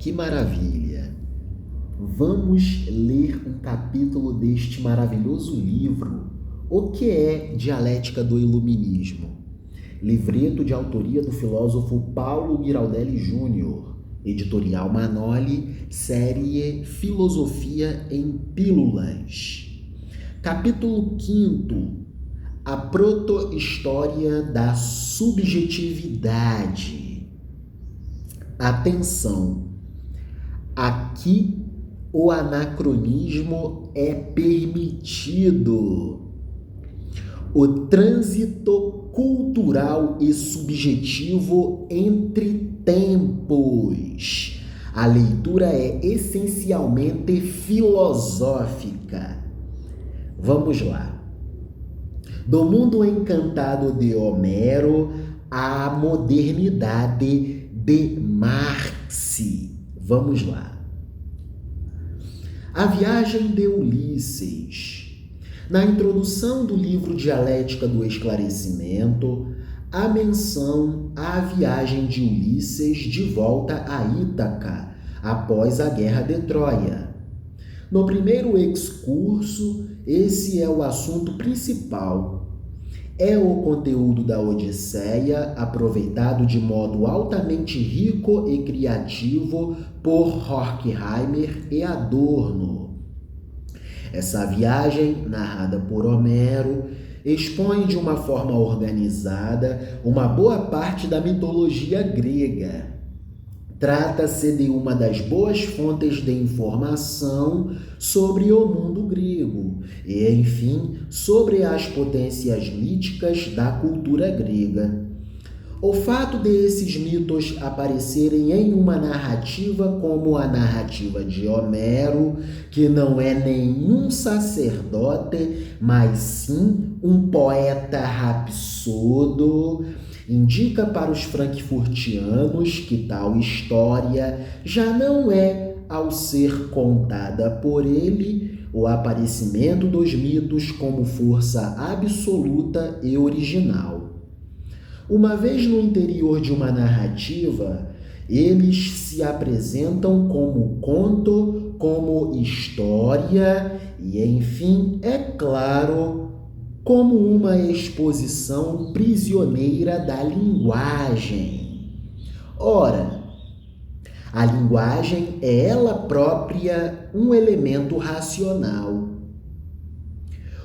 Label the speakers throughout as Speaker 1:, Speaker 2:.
Speaker 1: Que maravilha! Vamos ler um capítulo deste maravilhoso livro, O que é Dialética do Iluminismo? Livreto de autoria do filósofo Paulo Giraldelli Júnior, editorial Manoli, série Filosofia em Pílulas. Capítulo 5. A proto-história da subjetividade. Atenção! Aqui o anacronismo é permitido. O trânsito cultural e subjetivo entre tempos. A leitura é essencialmente filosófica. Vamos lá. Do mundo encantado de Homero à modernidade de Marx. Vamos lá. A viagem de Ulisses. Na introdução do livro Dialética do Esclarecimento, há menção à viagem de Ulisses de volta a Ítaca, após a Guerra de Troia. No primeiro excurso, esse é o assunto principal. É o conteúdo da Odisseia, aproveitado de modo altamente rico e criativo por Horkheimer e Adorno. Essa viagem, narrada por Homero, expõe de uma forma organizada uma boa parte da mitologia grega. Trata-se de uma das boas fontes de informação sobre o mundo grego e, enfim, sobre as potências míticas da cultura grega. O fato de esses mitos aparecerem em uma narrativa como a narrativa de Homero, que não é nenhum sacerdote, mas sim um poeta rapsodo, indica para os frankfurtianos que tal história já não é, ao ser contada por ele, o aparecimento dos mitos como força absoluta e original. Uma vez no interior de uma narrativa, eles se apresentam como conto, como história e, enfim, é claro, como uma exposição prisioneira da linguagem. Ora, a linguagem é ela própria um elemento racional.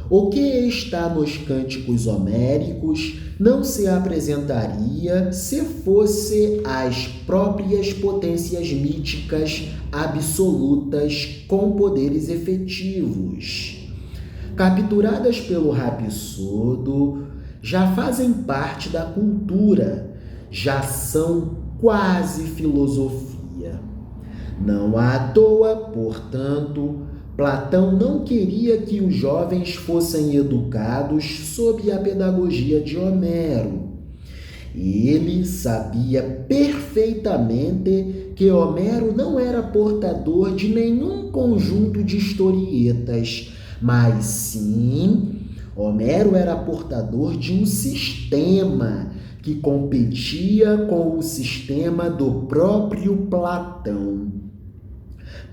Speaker 1: O que está nos cânticos homéricos não se apresentaria se fosse as próprias potências míticas absolutas com poderes efetivos. Capturadas pelo rapsodo, já fazem parte da cultura, já são quase filosofia. Não à toa, portanto, Platão não queria que os jovens fossem educados sob a pedagogia de Homero. Ele sabia perfeitamente que Homero não era portador de nenhum conjunto de historietas, mas sim, Homero era portador de um sistema que competia com o sistema do próprio Platão.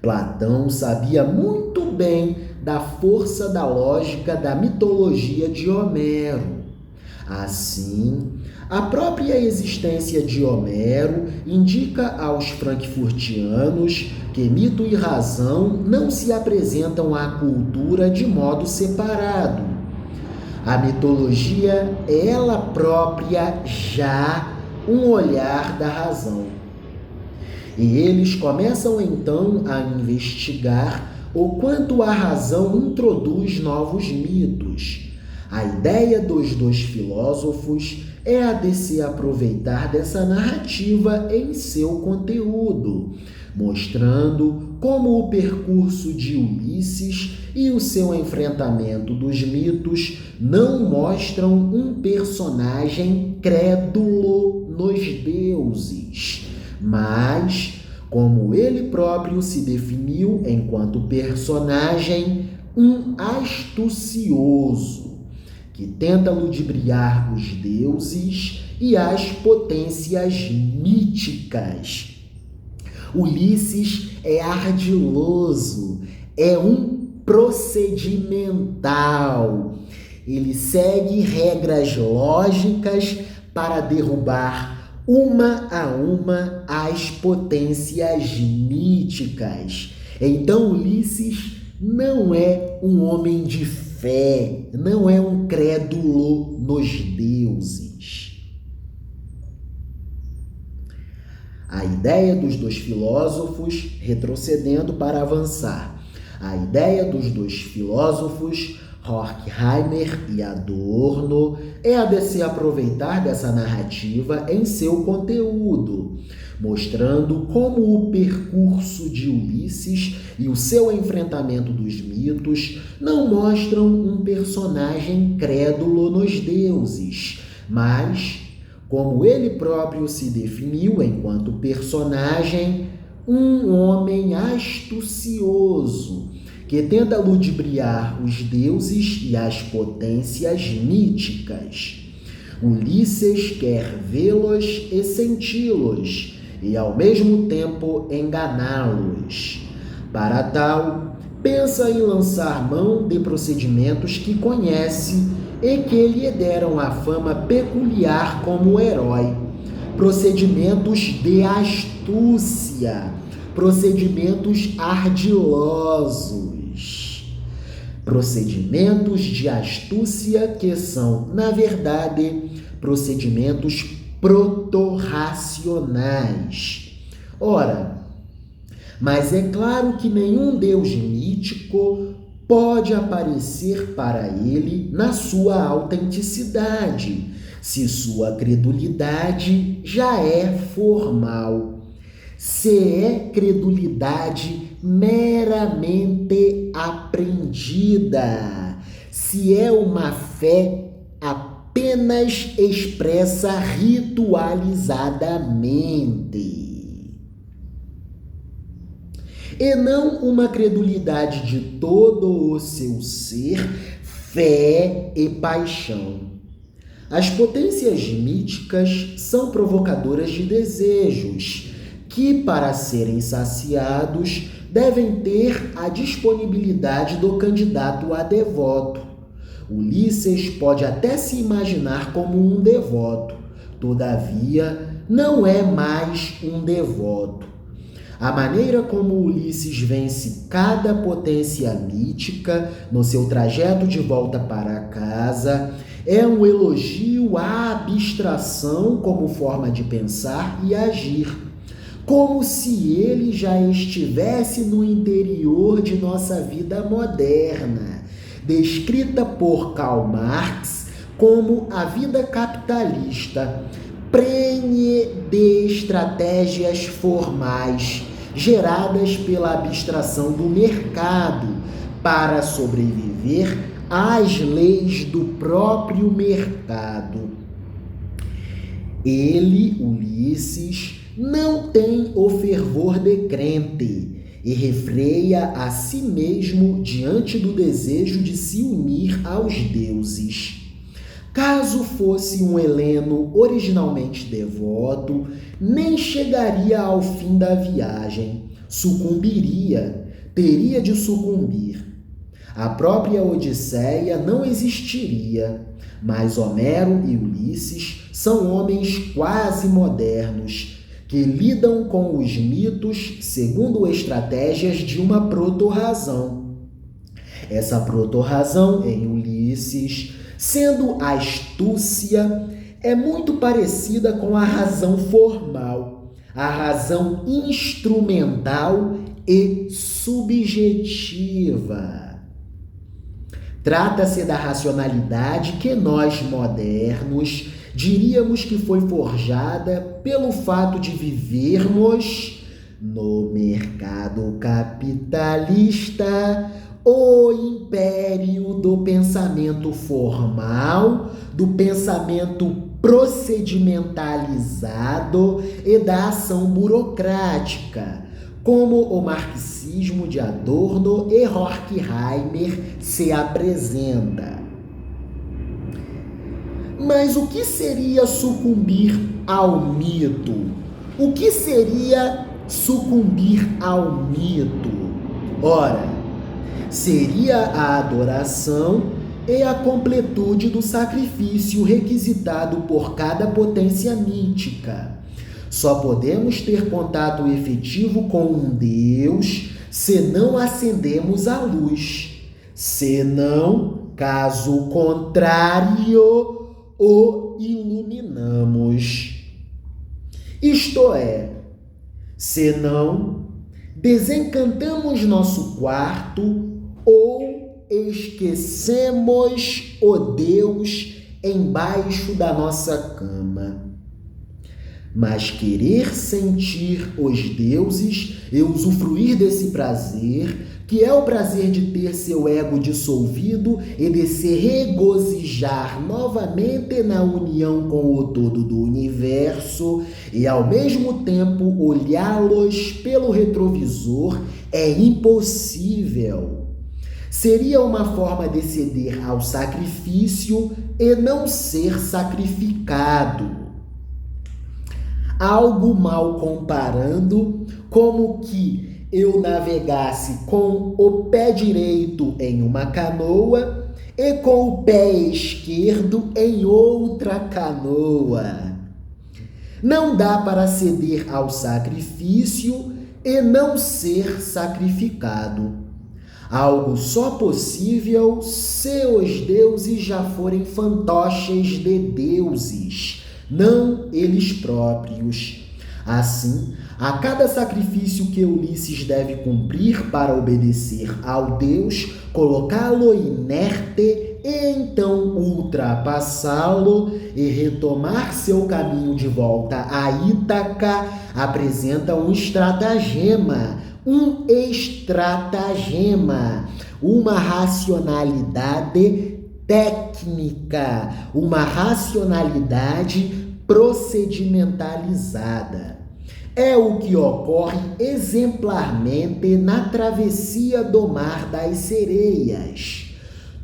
Speaker 1: Platão sabia muito bem da força da lógica da mitologia de Homero. Assim, a própria existência de Homero indica aos frankfurtianos que mito e razão não se apresentam à cultura de modo separado. A mitologia é ela própria já um olhar da razão. E eles começam então a investigar o quanto a razão introduz novos mitos. A ideia dos dois filósofos é a de se aproveitar dessa narrativa em seu conteúdo, mostrando como o percurso de Ulisses e o seu enfrentamento dos mitos não mostram um personagem crédulo nos deuses, mas, como ele próprio se definiu enquanto personagem, um astucioso, que tenta ludibriar os deuses e as potências míticas. Ulisses é ardiloso, é um procedimental. Ele segue regras lógicas para derrubar uma a uma as potências míticas. Então, Ulisses não é um homem de fé, não é um crédulo nos deuses. A ideia dos dois filósofos, retrocedendo para avançar, a ideia dos dois filósofos, Horkheimer e Adorno, é a de se aproveitar dessa narrativa em seu conteúdo, mostrando como o percurso de Ulisses e o seu enfrentamento dos mitos não mostram um personagem crédulo nos deuses, mas, como ele próprio se definiu enquanto personagem, um homem astucioso, que tenta ludibriar os deuses e as potências míticas. Ulisses quer vê-los e senti-los, e ao mesmo tempo enganá-los. Para tal, pensa em lançar mão de procedimentos que conhece e que lhe deram a fama peculiar como herói. Procedimentos de astúcia, procedimentos ardilosos. Procedimentos de astúcia que são, na verdade, procedimentos protorracionais. Ora, mas é claro que nenhum deus mítico pode aparecer para ele na sua autenticidade, se sua credulidade já é formal. Se é credulidade meramente aprendida, se é uma fé apenas expressa ritualizadamente, e não uma credulidade de todo o seu ser, fé e paixão. As potências míticas são provocadoras de desejos, que, para serem saciados, devem ter a disponibilidade do candidato a devoto. Ulisses pode até se imaginar como um devoto, todavia, não é mais um devoto. A maneira como Ulisses vence cada potência mítica no seu trajeto de volta para casa é um elogio à abstração como forma de pensar e agir, como se ele já estivesse no interior de nossa vida moderna, descrita por Karl Marx como a vida capitalista, prenhe de estratégias formais, geradas pela abstração do mercado, para sobreviver às leis do próprio mercado. Ele, Ulisses, não tem o fervor de crente e refreia a si mesmo diante do desejo de se unir aos deuses. Caso fosse um heleno originalmente devoto, nem chegaria ao fim da viagem, sucumbiria, teria de sucumbir. A própria Odisseia não existiria, mas Homero e Ulisses são homens quase modernos, que lidam com os mitos segundo estratégias de uma proto-razão. Essa proto-razão em Ulisses, sendo a astúcia, é muito parecida com a razão formal, a razão instrumental e subjetiva. Trata-se da racionalidade que nós, modernos, diríamos que foi forjada pelo fato de vivermos no mercado capitalista o império do pensamento formal, do pensamento procedimentalizado e da ação burocrática, como o marxismo de Adorno e Horkheimer se apresenta. Mas o que seria sucumbir ao mito? O que seria sucumbir ao mito. Ora, seria a adoração e a completude do sacrifício requisitado por cada potência mítica. Só podemos ter contato efetivo com um Deus se não acendemos a luz, senão, caso contrário, o iluminamos. Isto é, senão desencantamos nosso quarto ou esquecemos o Deus embaixo da nossa cama. Mas querer sentir os deuses e usufruir desse prazer, que é o prazer de ter seu ego dissolvido e de se regozijar novamente na união com o todo do universo, e ao mesmo tempo olhá-los pelo retrovisor, é impossível. Seria uma forma de ceder ao sacrifício e não ser sacrificado. Algo mal comparando, como que eu navegasse com o pé direito em uma canoa e com o pé esquerdo em outra canoa. Não dá para ceder ao sacrifício e não ser sacrificado. Algo só possível se os deuses já forem fantoches de deuses, não eles próprios. Assim, a cada sacrifício que Ulisses deve cumprir para obedecer ao Deus, colocá-lo inerte e então ultrapassá-lo e retomar seu caminho de volta a Ítaca, apresenta um estratagema, uma racionalidade técnica, uma racionalidade procedimentalizada. É o que ocorre exemplarmente na travessia do Mar das Sereias.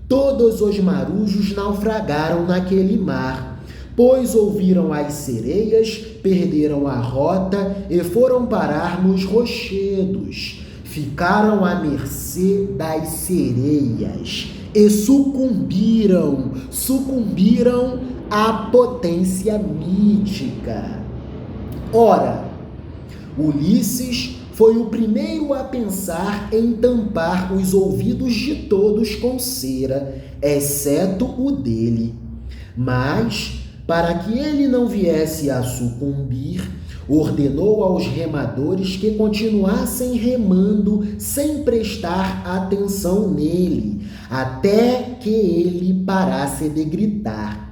Speaker 1: Todos os marujos naufragaram naquele mar, pois ouviram as sereias, perderam a rota e foram parar nos rochedos. Ficaram à mercê das sereias e sucumbiram à potência mítica. Ora, Ulisses foi o primeiro a pensar em tampar os ouvidos de todos com cera, exceto o dele. Mas, para que ele não viesse a sucumbir, ordenou aos remadores que continuassem remando sem prestar atenção nele, até que ele parasse de gritar.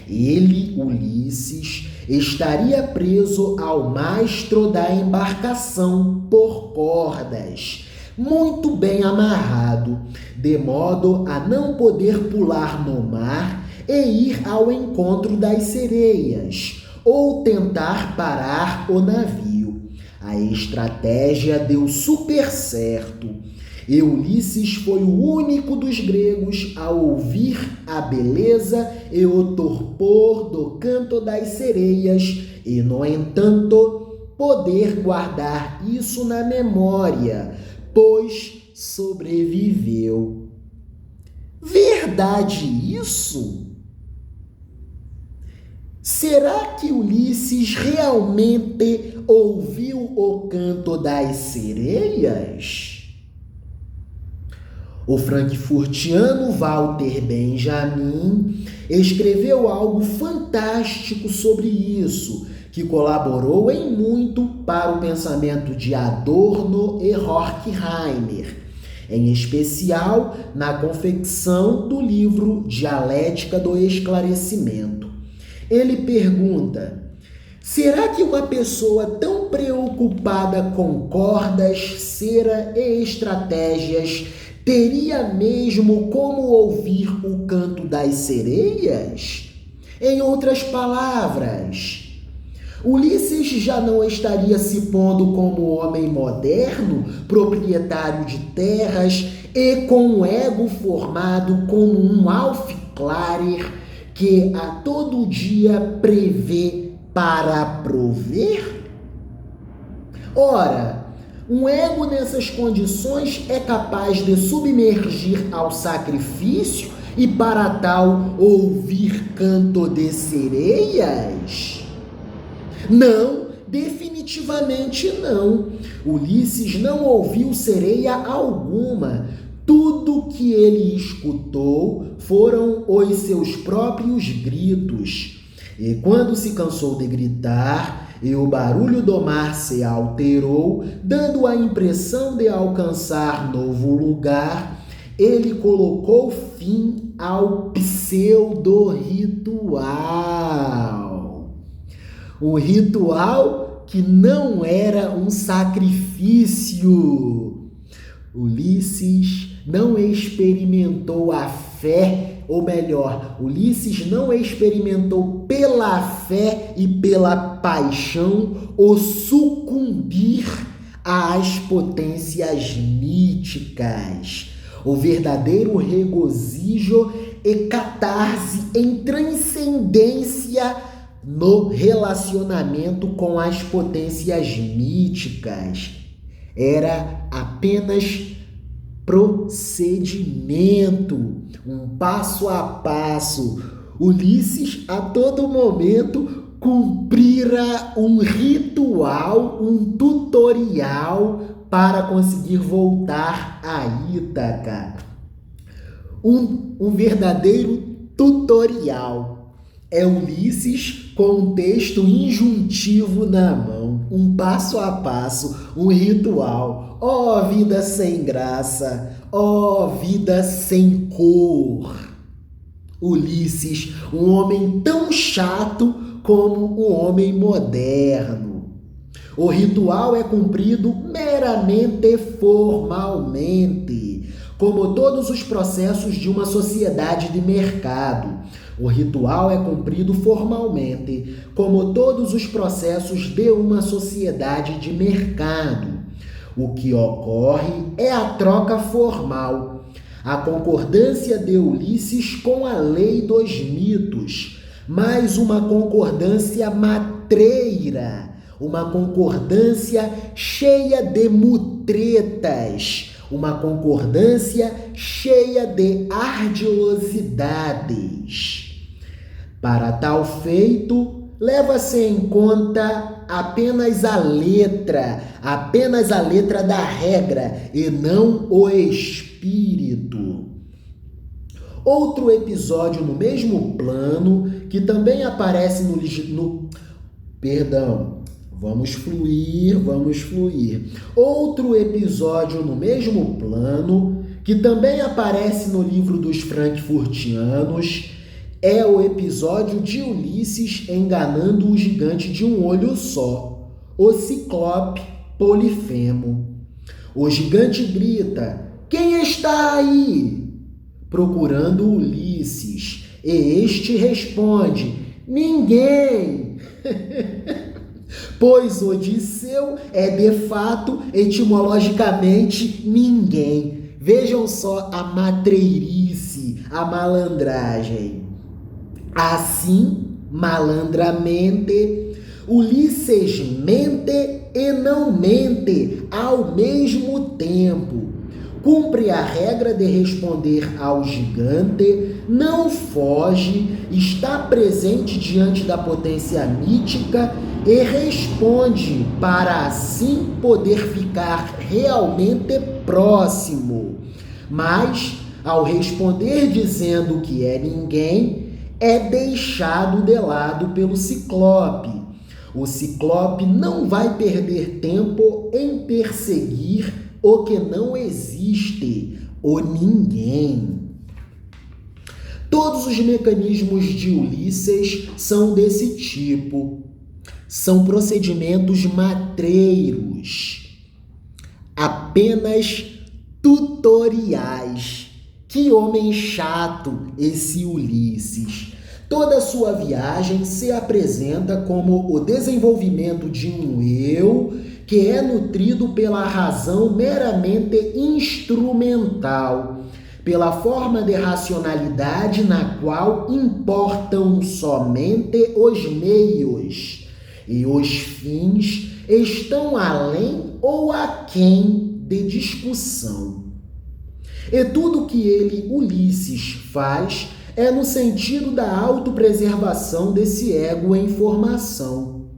Speaker 1: Ele, Ulisses, estaria preso ao mastro da embarcação por cordas, muito bem amarrado, de modo a não poder pular no mar e ir ao encontro das sereias, ou tentar parar o navio. A estratégia deu super certo. E Ulisses foi o único dos gregos a ouvir a beleza e o torpor do canto das sereias e, no entanto, poder guardar isso na memória, pois sobreviveu. Verdade isso? Será que Ulisses realmente ouviu o canto das sereias? O frankfurtiano Walter Benjamin escreveu algo fantástico sobre isso, que colaborou em muito para o pensamento de Adorno e Horkheimer, em especial na confecção do livro Dialética do Esclarecimento. Ele pergunta: será que uma pessoa tão preocupada com cordas, cera e estratégias teria mesmo como ouvir o canto das sereias? Em outras palavras, Ulisses já não estaria se pondo como homem moderno, proprietário de terras e com um ego formado como um Aufklärer que a todo dia prevê para prover? Ora, um ego nessas condições é capaz de submergir ao sacrifício e para tal ouvir canto de sereias? Não, definitivamente não. Ulisses não ouviu sereia alguma. Tudo que ele escutou foram os seus próprios gritos. E quando se cansou de gritar, e o barulho do mar se alterou, dando a impressão de alcançar novo lugar, ele colocou fim ao pseudo-ritual. O ritual que não era um sacrifício. Ulisses não experimentou a fé, ou melhor, Ulisses não experimentou pela fé e pela paixão o sucumbir às potências míticas. O verdadeiro regozijo e catarse em transcendência no relacionamento com as potências míticas era apenas procedimento, um passo a passo. Ulisses a todo momento cumprira um ritual, um tutorial para conseguir voltar a Ítaca. Um verdadeiro tutorial. É Ulisses com um texto injuntivo na mão, um passo a passo, um ritual. Ó vida sem graça, ó vida sem cor. Ulisses, um homem tão chato como um homem moderno. O ritual é cumprido meramente formalmente, como todos os processos de uma sociedade de mercado. O ritual é cumprido formalmente, como todos os processos de uma sociedade de mercado. O que ocorre é a troca formal, a concordância de Ulisses com a lei dos mitos, mas uma concordância matreira, uma concordância cheia de mutretas, uma concordância cheia de ardilosidades. Para tal feito, leva-se em conta apenas a letra da regra e não o espírito. Outro episódio no mesmo plano, que também aparece Vamos fluir. Outro episódio no mesmo plano, que também aparece no livro dos Frankfurtianos, é o episódio de Ulisses enganando o gigante de um olho só, o Ciclope Polifemo. O gigante grita: "Quem está aí?", procurando Ulisses, e este responde: "Ninguém." Pois Odisseu é de fato, etimologicamente, ninguém. Vejam só a matreirice, a malandragem. Assim, malandramente, Ulisses mente e não mente ao mesmo tempo. Cumpre a regra de responder ao gigante, não foge, está presente diante da potência mítica e responde para assim poder ficar realmente próximo. Mas, ao responder dizendo que é ninguém, é deixado de lado pelo Ciclope. O Ciclope não vai perder tempo em perseguir o que não existe, o ninguém. Todos os mecanismos de Ulisses são desse tipo. São procedimentos matreiros, apenas tutoriais. Que homem chato esse Ulisses! Toda sua viagem se apresenta como o desenvolvimento de um eu que é nutrido pela razão meramente instrumental, pela forma de racionalidade na qual importam somente os meios. e os fins estão além ou aquém de discussão. E tudo que ele, Ulisses, faz é no sentido da autopreservação desse ego em formação.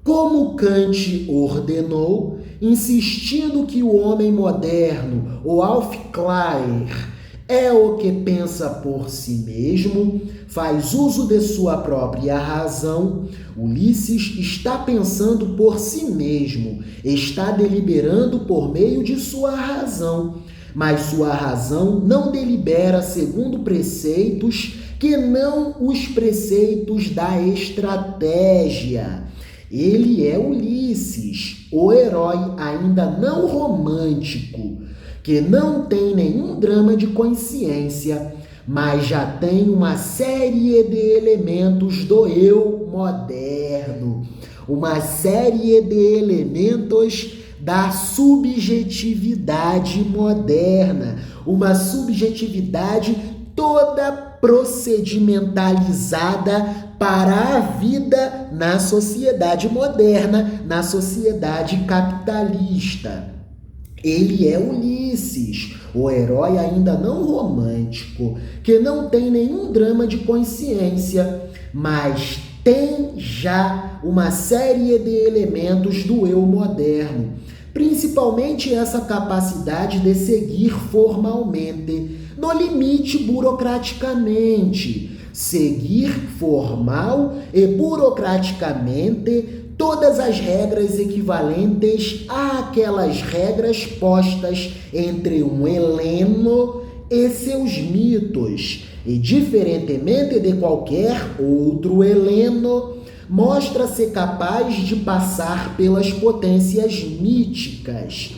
Speaker 1: Como Kant ordenou, insistindo que o homem moderno, o Aufklärer, é o que pensa por si mesmo, faz uso de sua própria razão, Ulisses está pensando por si mesmo, está deliberando por meio de sua razão, mas sua razão não delibera segundo preceitos que não os preceitos da estratégia. Ele é Ulisses, o herói ainda não romântico, que não tem nenhum drama de consciência, mas já tem uma série de elementos do eu moderno, uma série de elementos da subjetividade moderna, uma subjetividade toda procedimentalizada para a vida na sociedade moderna, na sociedade capitalista. Ele é Ulisses, o herói ainda não romântico, que não tem nenhum drama de consciência, mas tem já uma série de elementos do eu moderno, principalmente essa capacidade de seguir formalmente, no limite burocraticamente, seguir formal e burocraticamente todas as regras equivalentes àquelas regras postas entre um Heleno e seus mitos, e diferentemente de qualquer outro Heleno, mostra-se capaz de passar pelas potências míticas.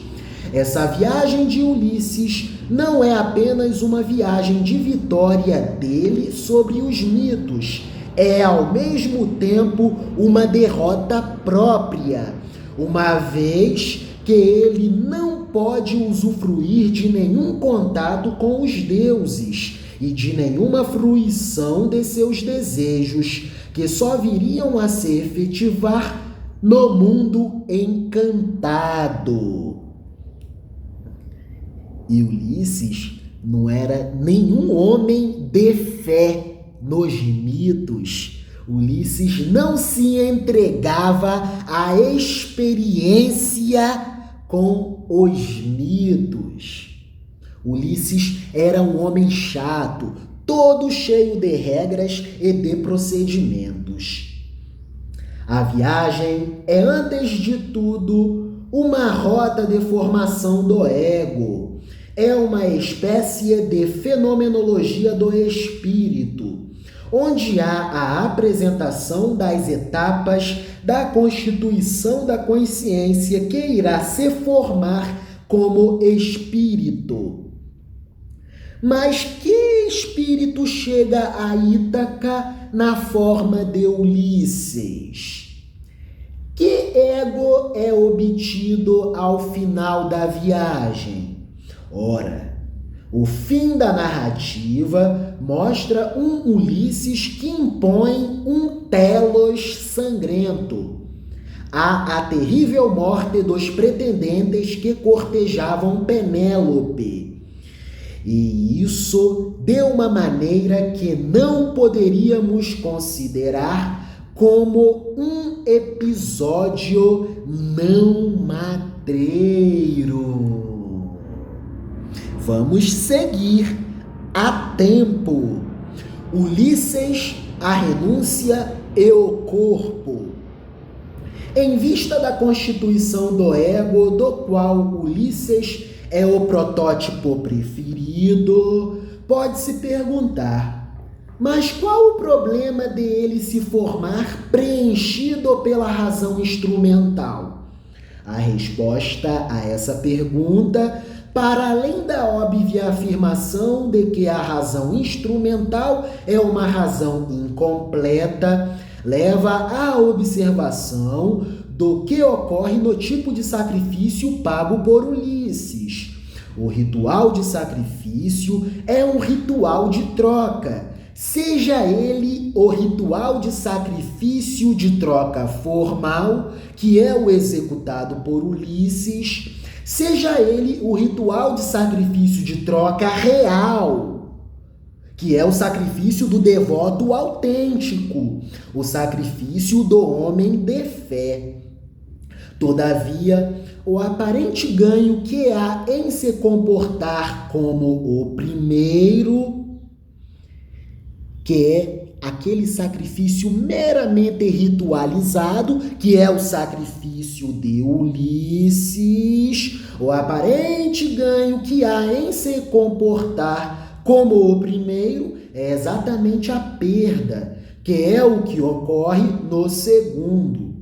Speaker 1: Essa viagem de Ulisses não é apenas uma viagem de vitória dele sobre os mitos, é ao mesmo tempo uma derrota própria, uma vez que ele não pode usufruir de nenhum contato com os deuses e de nenhuma fruição de seus desejos, que só viriam a se efetivar no mundo encantado. E Ulisses não era nenhum homem de fé nos mitos. Ulisses não se entregava à experiência com os mitos. Ulisses era um homem chato, todo cheio de regras e de procedimentos. A viagem é, antes de tudo, uma rota de formação do ego. É uma espécie de fenomenologia do espírito, onde há a apresentação das etapas da constituição da consciência que irá se formar como espírito. Mas que espírito chega a Ítaca na forma de Ulisses? Que ego é obtido ao final da viagem? Ora, o fim da narrativa mostra um Ulisses que impõe um telos sangrento. Há a terrível morte dos pretendentes que cortejavam Penélope. E isso de uma maneira que não poderíamos considerar como um episódio não matreiro. Vamos seguir a tempo. Ulisses, a renúncia e o corpo. Em vista da constituição do ego, do qual Ulisses é o protótipo preferido, pode-se perguntar, mas qual o problema dele se formar preenchido pela razão instrumental? A resposta a essa pergunta, para além da óbvia afirmação de que a razão instrumental é uma razão incompleta, leva à observação do que ocorre no tipo de sacrifício pago por Ulisses. O ritual de sacrifício é um ritual de troca, seja ele o ritual de sacrifício de troca formal, que é o executado por Ulisses, seja ele o ritual de sacrifício de troca real, que é o sacrifício do devoto autêntico, o sacrifício do homem de fé. Todavia, o aparente ganho que há em se comportar como o primeiro, que é aquele sacrifício meramente ritualizado, que é o sacrifício de Ulisses, o aparente ganho que há em se comportar como o primeiro é exatamente a perda, que é o que ocorre no segundo.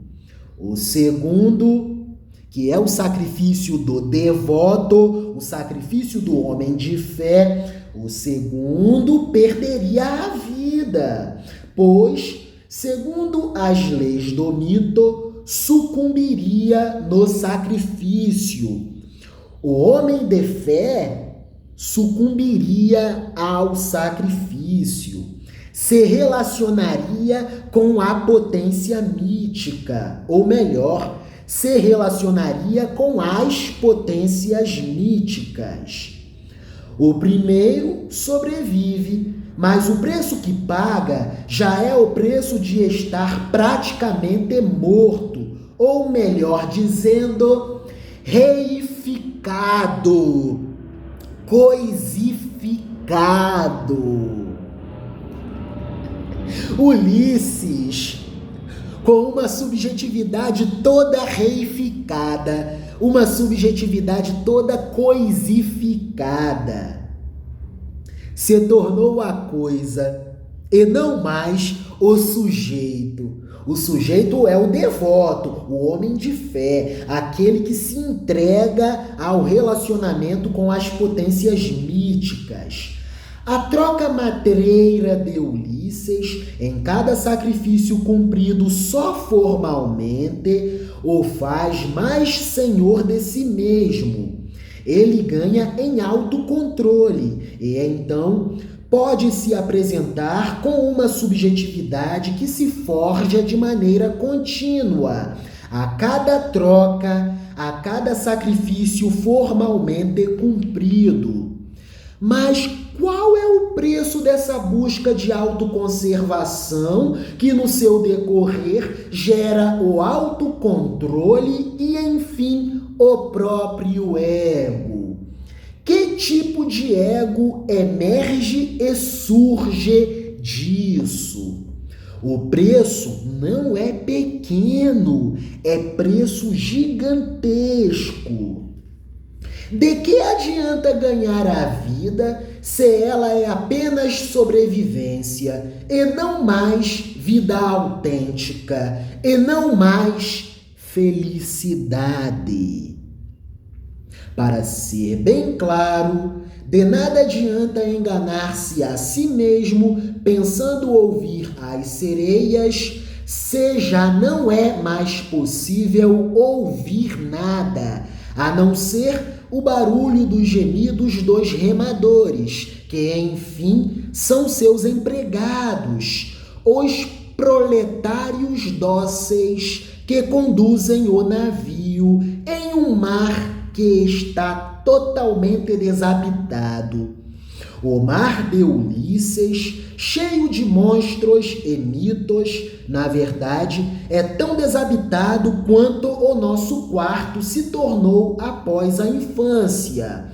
Speaker 1: O segundo, que é o sacrifício do devoto, o sacrifício do homem de fé, o segundo perderia a vida, pois, segundo as leis do mito, sucumbiria no sacrifício. O homem de fé sucumbiria ao sacrifício, se relacionaria com a potência mítica, ou melhor, se relacionaria com as potências míticas. O primeiro sobrevive, mas o preço que paga já é o preço de estar praticamente morto, ou melhor dizendo, reificado, coisificado. Ulisses, com uma subjetividade toda reificada, uma subjetividade toda coisificada, se tornou a coisa e não mais o sujeito. O sujeito é o devoto, o homem de fé, aquele que se entrega ao relacionamento com as potências míticas. A troca matreira de Ulisses, em cada sacrifício cumprido só formalmente, o faz mais senhor de si mesmo. Ele ganha em autocontrole e então pode se apresentar com uma subjetividade que se forja de maneira contínua, a cada troca, a cada sacrifício formalmente cumprido. Mas qual é o preço dessa busca de autoconservação que no seu decorrer gera o autocontrole e, enfim, o próprio ego? Que tipo de ego emerge e surge disso? O preço não é pequeno, é preço gigantesco. De que adianta ganhar a vida se ela é apenas sobrevivência e não mais vida autêntica e não mais felicidade? Para ser bem claro, de nada adianta enganar-se a si mesmo pensando ouvir as sereias, se já não é mais possível ouvir nada, a não ser o barulho dos gemidos dos remadores, que, enfim, são seus empregados, os proletários dóceis que conduzem o navio em um mar que está totalmente desabitado. O mar de Ulisses, cheio de monstros e mitos, na verdade, é tão desabitado quanto o nosso quarto se tornou após a infância.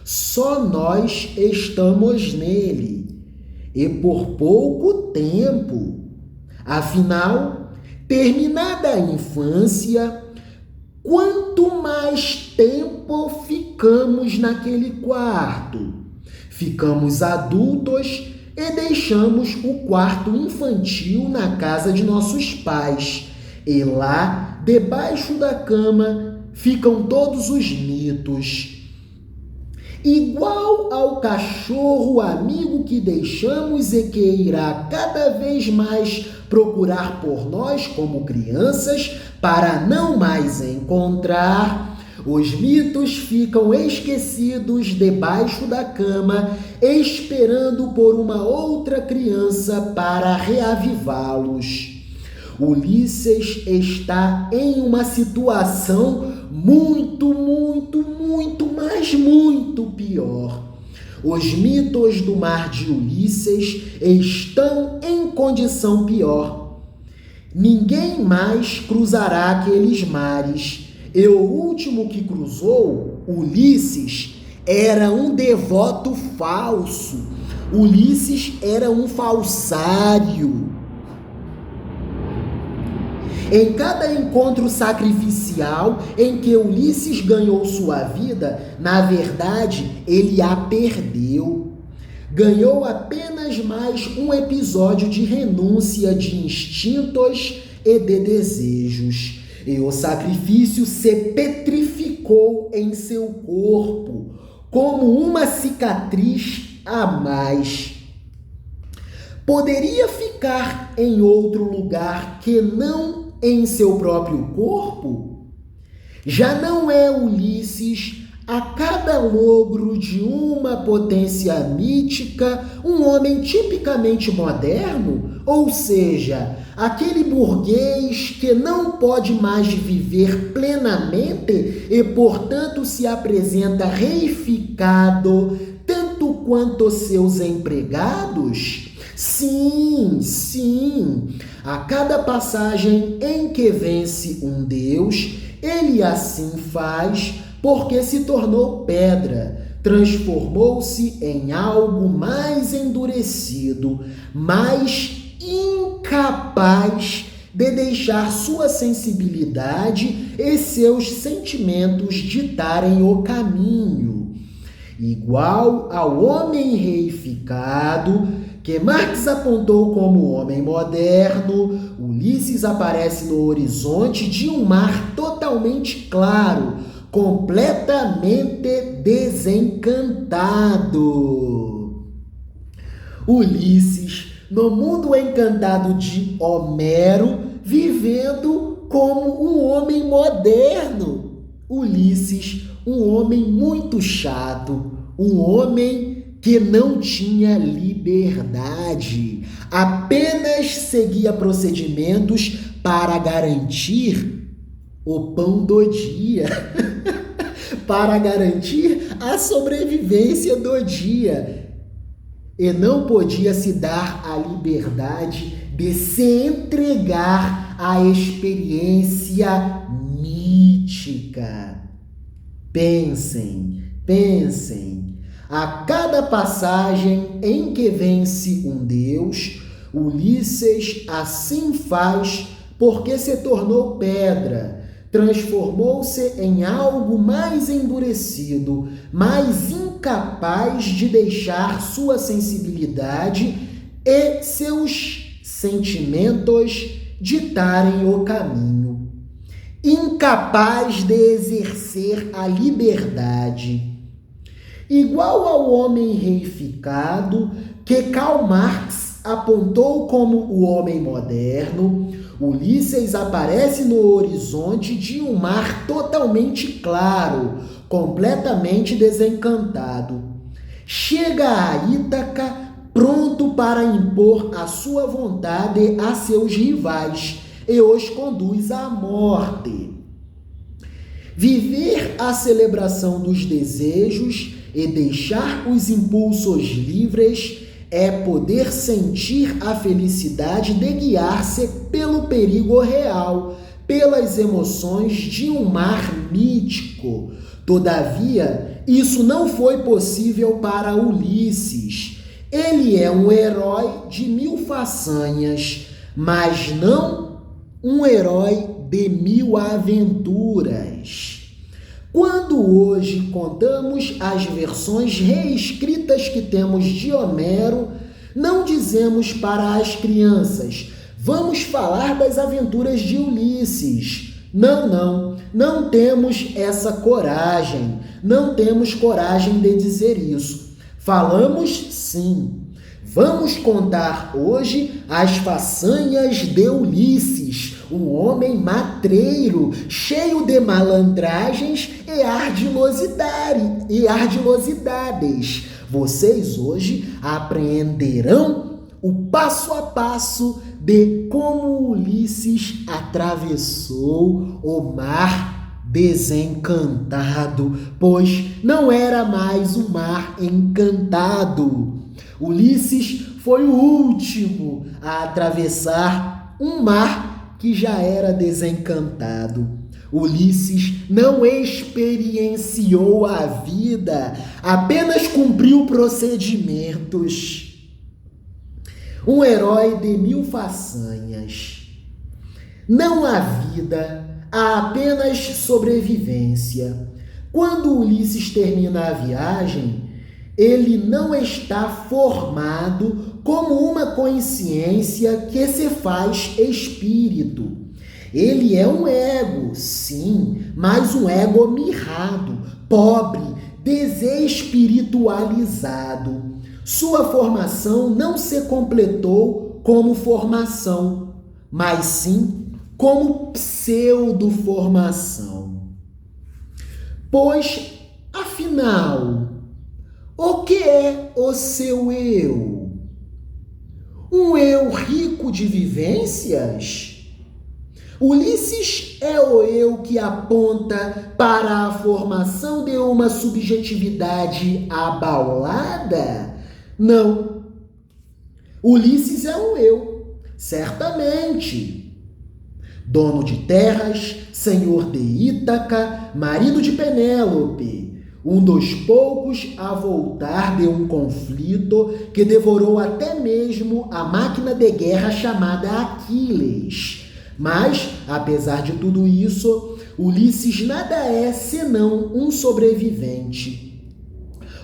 Speaker 1: Só nós estamos nele, e por pouco tempo. Afinal, terminada a infância, quanto mais tempo ficamos naquele quarto? Ficamos adultos e deixamos o quarto infantil na casa de nossos pais. E lá, debaixo da cama, ficam todos os mitos. Igual ao cachorro amigo que deixamos e que irá cada vez mais procurar por nós como crianças para não mais encontrar, Os mitos ficam esquecidos debaixo da cama, esperando por uma outra criança para reavivá-los. Ulisses está em uma situação muito, mas muito pior. Os mitos do mar de Ulisses estão em condição pior. Ninguém mais cruzará aqueles mares. E o último que cruzou, Ulisses, era um devoto falso. Ulisses era um falsário. Em cada encontro sacrificial em que Ulisses ganhou sua vida, na verdade, ele a perdeu. Ganhou apenas mais um episódio de renúncia de instintos e de desejos. E o sacrifício se petrificou em seu corpo, como uma cicatriz a mais. Poderia ficar em outro lugar que não em seu próprio corpo? Já não é Ulisses, a cada logro de uma potência mítica, um homem tipicamente moderno? Ou seja, aquele burguês que não pode mais viver plenamente e, portanto, se apresenta reificado tanto quanto seus empregados? Sim, a cada passagem em que vence um Deus, ele assim faz porque se tornou pedra, transformou-se em algo mais endurecido, mais incapaz de deixar sua sensibilidade e seus sentimentos ditarem o caminho. Igual ao homem reificado, que Marx apontou como homem moderno, Ulisses aparece no horizonte de um mar totalmente claro, completamente desencantado. Ulisses, no mundo encantado de Homero, vivendo como um homem moderno. Ulisses, um homem muito chato, um homem que não tinha liberdade, apenas seguia procedimentos para garantir o pão do dia, para garantir a sobrevivência do dia, e não podia se dar a liberdade de se entregar à experiência mítica. Pensem. A cada passagem em que vence um Deus, Ulisses assim faz porque se tornou pedra, transformou-se em algo mais endurecido, mais incapaz de deixar sua sensibilidade e seus sentimentos ditarem o caminho, incapaz de exercer a liberdade. Igual ao homem reificado que Karl Marx apontou como o homem moderno, Ulisses aparece no horizonte de um mar totalmente claro, completamente desencantado. Chega a Ítaca pronto para impor a sua vontade a seus rivais e os conduz à morte. Viver a celebração dos desejos e deixar os impulsos livres é poder sentir a felicidade de guiar-se pelo perigo real, pelas emoções de um mar mítico. Todavia, isso não foi possível para Ulisses. Ele é um herói de 1000 façanhas, mas não um herói de 1000 aventuras. Quando hoje contamos as versões reescritas que temos de Homero, não dizemos para as crianças: vamos falar das aventuras de Ulisses. Não temos essa coragem, não temos coragem de dizer isso. Falamos sim. Vamos contar hoje as façanhas de Ulisses, um homem matreiro, cheio de malandragens e ardilosidades. Vocês hoje apreenderão o passo a passo de como Ulisses atravessou o mar desencantado, pois não era mais um mar encantado. Ulisses foi o último a atravessar um mar que já era desencantado. Ulisses não experienciou a vida, apenas cumpriu procedimentos. Um herói de 1000 façanhas. Não há vida, há apenas sobrevivência. Quando Ulisses termina a viagem, ele não está formado como uma consciência que se faz espírito. Ele é um ego, sim, mas um ego mirrado, pobre, desespiritualizado. Sua formação não se completou como formação, mas sim como pseudo-formação. Pois, afinal, o que é o seu eu? Um eu rico de vivências? Ulisses é o eu que aponta para a formação de uma subjetividade abaulada? Não. Ulisses é um eu, certamente. Dono de terras, senhor de Ítaca, marido de Penélope, um dos poucos a voltar de um conflito que devorou até mesmo a máquina de guerra chamada Aquiles. Mas, apesar de tudo isso, Ulisses nada é senão um sobrevivente.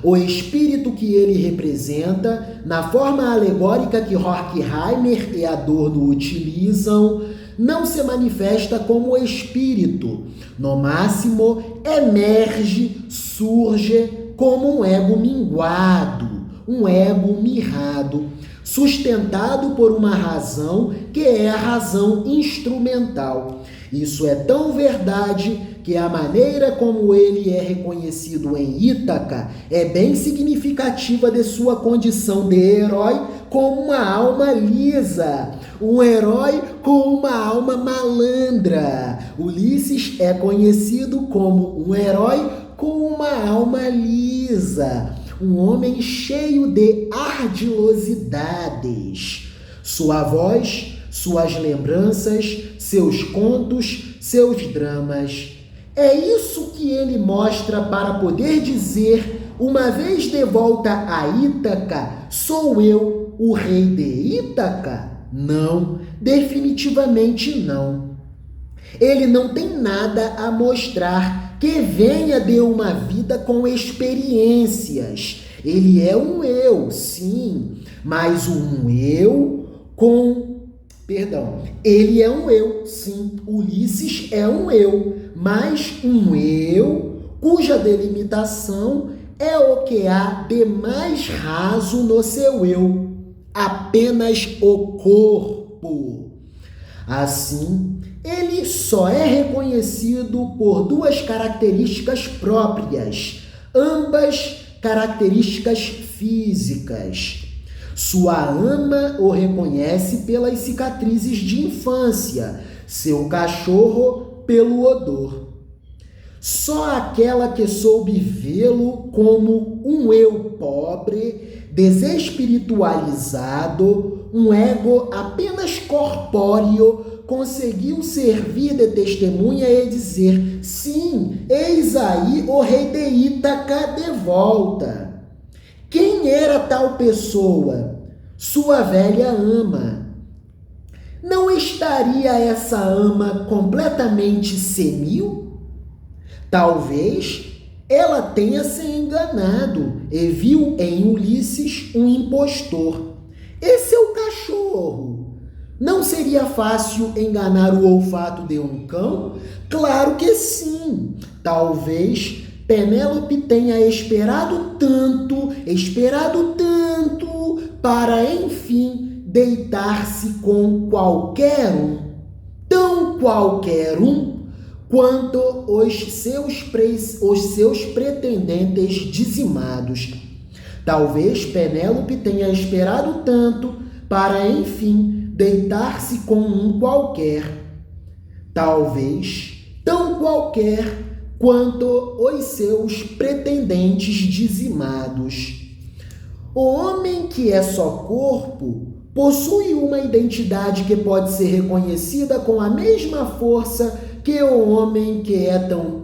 Speaker 1: O espírito que ele representa, na forma alegórica que Horkheimer e Adorno utilizam, não se manifesta como espírito. No máximo, emerge, surge como um ego minguado, um ego mirrado, sustentado por uma razão que é a razão instrumental. Isso é tão verdade que a maneira como ele é reconhecido em Ítaca é bem significativa de sua condição de herói com uma alma lisa, um herói com uma alma malandra. Ulisses é conhecido como um herói com uma alma lisa, um homem cheio de ardilosidades. Sua voz, suas lembranças, seus contos, seus dramas. É isso que ele mostra para poder dizer, uma vez de volta a Ítaca, sou eu o rei de Ítaca? Não, definitivamente não. Ele não tem nada a mostrar que venha de uma vida com experiências. Ele é um eu, sim, mas um eu com... ele é um eu, sim. Ulisses é um eu, mas um eu cuja delimitação é o que há de mais raso no seu eu, apenas o corpo. Assim, ele só é reconhecido por duas características próprias, ambas características físicas. Sua ama o reconhece pelas cicatrizes de infância, seu cachorro pelo odor. Só aquela que soube vê-lo como um eu pobre, desespiritualizado, um ego apenas corpóreo, conseguiu servir de testemunha e dizer: sim, eis aí o rei de Ítaca de volta. Quem era tal pessoa? Sua velha ama. Não estaria essa ama completamente senil? Talvez ela tenha se enganado e viu em Ulisses um impostor. E seu cachorro? Não seria fácil enganar o olfato de um cão? Claro que sim. Talvez Penélope tenha esperado tanto para, enfim, deitar-se com qualquer um. tão qualquer um quanto os seus pretendentes dizimados. Talvez Penélope tenha esperado tanto para, enfim, deitar-se com um qualquer. Talvez tão qualquer quanto os seus pretendentes dizimados. O homem que é só corpo possui uma identidade que pode ser reconhecida com a mesma força que o homem que é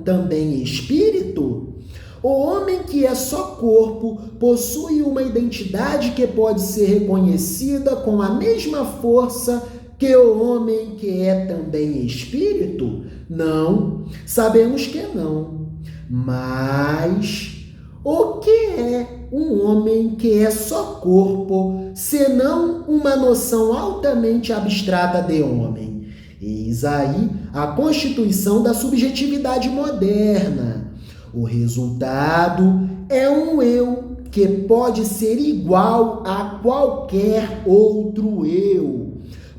Speaker 1: também espírito? O homem que é só corpo possui uma identidade que pode ser reconhecida com a mesma força que o homem que é também espírito? Não, sabemos que não. Mas o que é um homem que é só corpo, senão uma noção altamente abstrata de homem? Eis aí a constituição da subjetividade moderna. O resultado é um eu que pode ser igual a qualquer outro eu,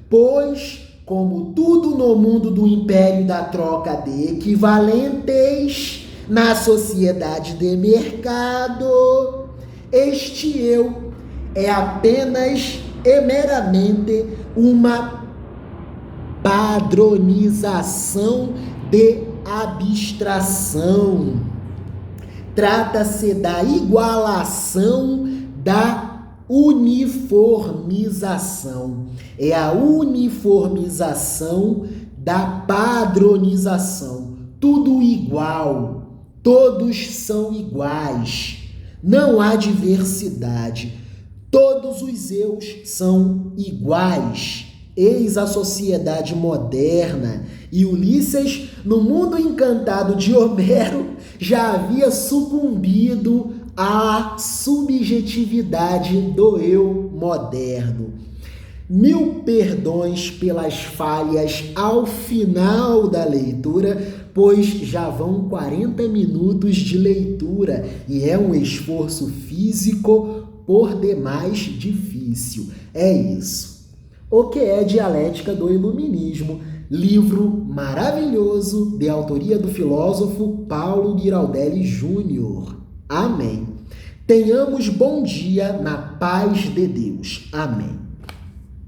Speaker 1: pois, como tudo no mundo do império da troca de equivalentes, na sociedade de mercado, este eu é apenas e meramente uma padronização de abstração. Trata-se da igualação da uniformização. É a uniformização da padronização. Tudo igual, todos são iguais, não há diversidade, todos os eus são iguais. Eis a sociedade moderna, e Ulisses, no mundo encantado de Homero, já havia sucumbido à subjetividade do eu moderno. Mil perdões pelas falhas ao final da leitura, pois já vão 40 minutos de leitura e é um esforço físico por demais difícil. É isso. O que é Dialética do Iluminismo? Livro maravilhoso de autoria do filósofo Paulo Giraldelli Júnior. Amém. Tenhamos bom dia na paz de Deus. Amém.